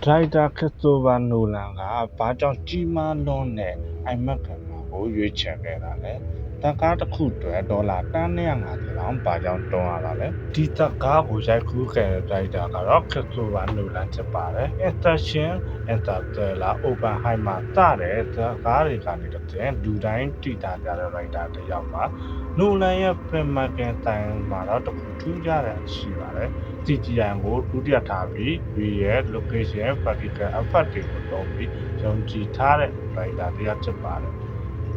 ရိုက်တာခရစ္စတိုဖာနိုလန်ကဘာကြောင့်ကြီးမားလွန်းတဲ့ IMAX ကင်မရာကိုရွေးချယ်ခဲ့တာလဲ။ဇာတ်ကားတစ်ခုအတွက်ဒေါ်လာသန်း250လောက်ဘာကြောင့်သုံးရတာလဲ။ဒီဇာတ်ကားကိုရိုက်ကူးခဲ့တဲ့ဒါရိုက်တာကတော့ခရစ္စတိုဖာနိုလန်ဖြစ်ပါတယ်။ Inception, Interstellar, Oppenheimer စတဲ့ဇာတ်ကားတွေကနေတည်းကလူတိုင်းသိထားကြတဲ့ရိုက်တာတစ်ယောက်ပါ။နိုလန်ရဲ့ filmmaking style မှာတော့တစ်ခုထူးခြားတာရှိပါတယ်။ CGI ကိုဒုတိယထားပြီး real location practical effect တွေကိုသုံးပြီးယုံကြည်ထားတဲ့ writer တစ်ယောက်ဖြစ်ပါတယ်။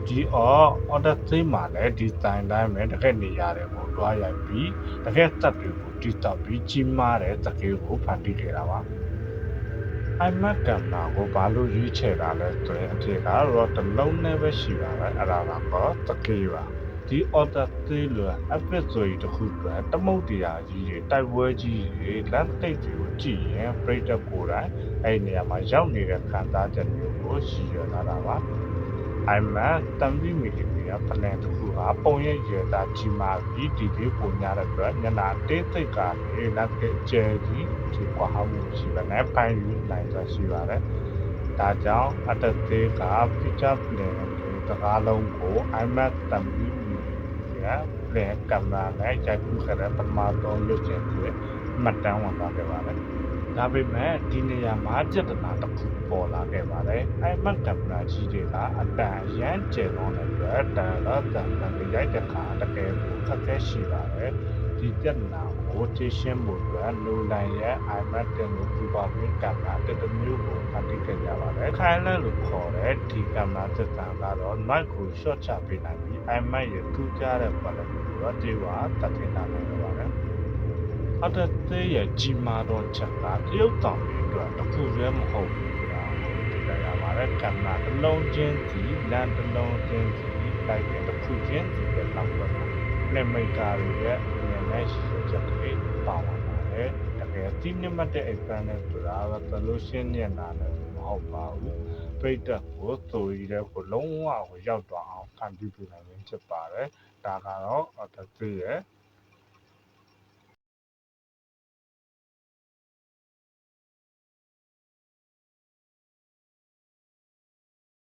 ဒီOdyssey မှာလည်းဒီ style တိုင်းပဲတကယ့်နေရာတွေကိုတွားရိုက်ပြီးတကယ့်သက်တွေကိုတည်ဆောက်ပြီးကြီးမားတဲ့စကေးကိုဖန်တီးခဲ့တာပါ။ IMAX ကင်မရာကိုဘာလို့ရွေးချယ်တာလဲဆိုရင်အဖြေကတော့တစ်လုံးနဲ့ပဲရှိပါပဲ။အဲ့ဒါကတော့စကေးပါ။ဒီ Odyssey လို epic story တစ်ခုအတွက်တမုတ်တရားကြီးတွေတိုက်ပွဲကြီးတွေ landscape တွေကိုကြည့်ရင်ပရိသတ်ကိုယ်တိုင်အဲ့နေရာမှာရောက်နေတဲ့ခံစားချက်မျိုးကိုရည်ရွယ်လာတာပါ။ IMAX 30mm ဖလင်တစ်ခုဟာပုံရိပ်ရွယ်သားကြီးမားပြီးဒီလေးပုံများတဲ့အတွက်မျက်နှာအသေးစိတ်ကနေ landscape ကျယ်ကြီးဒီကွာဟမှုရှိပါနဲ့ဖန်ယူနိုင်စွာရှိပါတယ်။ဒါကြောင့် Odyssey က feature film တစ်ကားလုံးကို IMAX 30mm ဖလင်ကင်မရာနဲ့ရိုက်ကူးခဲ့တဲ့ပထမဆုံးရုပ်ရှင်တွေမှတ်တမ်းဝင်သွားခဲ့ပါတယ်။ဒါပေမဲ့ဒီနေရာမှာပြဿနာတစ်ခုပေါ်လာခဲ့ပါတယ်။ IMAX ကင်မရာကြီးတွေကအတန်ရမ်းကျယ်လွန်းတဲ့အတွက်တန်တော့တန်ရိုက်တဲ့အခါတကယ်ကိုခက်ခဲရှိပါတယ်။ဒီပြဿနာကိုဖြေရှင်းဖို့အတွက်နိုလန်ရဲ့ IMAX တင်လို့ပြပါပြီးကင်မရာတစ်မျိုးကိုဖန်တီးခဲ့ကြပါတယ်။ခိုင်လန်းလို့ခေါ်တဲ့ဒီကင်မရာစစ်စံကတော့ noise ကို short ချပေးနိုင်ပြီး IMAX ရဲ့ထူးခြားတဲ့ quality ကိုတော့ဒီဝါတက်ထင်လာနိုင်ပါတယ်။ Odyssey ရဲ့ကြီးမားသောချက်ကတရုတ်ဆောင်တွေအတွက်တစ်ခုတည်းမဟုတ်ဘူးဆိုတာကိုသိကြရပါတယ်။ကင်မရာတစ်လုံးချင်းစီလမ်းတစ်လုံးချင်းစီလိုက်တဲ့တစ်ခုချင်းစီပဲနောက်ွယ်မှာfilmmakerတွေရဲ့အမြင်နဲ့ရှိချက်တွေပါဝင်ပါတယ်။တကယ် cinematic experience ဆိုတာ resolution နဲ့နာနဲ့မဟုတ်ပါဘူး။ပရိသတ်ကို story တွေကိုလုံးဝကိုရောက်သွားအောင်ဖန်တီးပေးနိုင်ခြင်းဖြစ်ပါတယ်။ဒါကတော့Odyssey ရဲ့